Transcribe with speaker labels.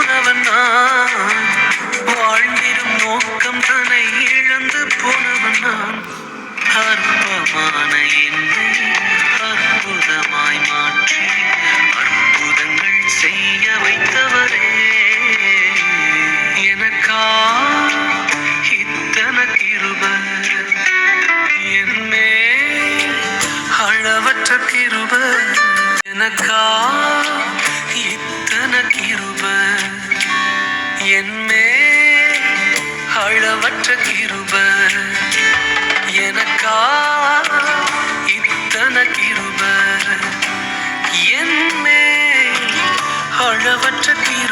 Speaker 1: போனவன் நான், வாழ்ந்திடும் நோக்கம் தன்னை இழந்து போனவன் நான். அற்பமான என்னை அற்புதமாய் மாற்றி அற்புதங்கள் செய்ய வைத்தவரே, எனக்கா இத்தனை கிருபை, என்னே அளவற்ற கிருபை, எனக்கா இத்தனை கிருபை, என்னே அளவற்ற கிருபை, எனக்கா இத்தனை கிருபை, என்னே அளவற்ற கிருபை.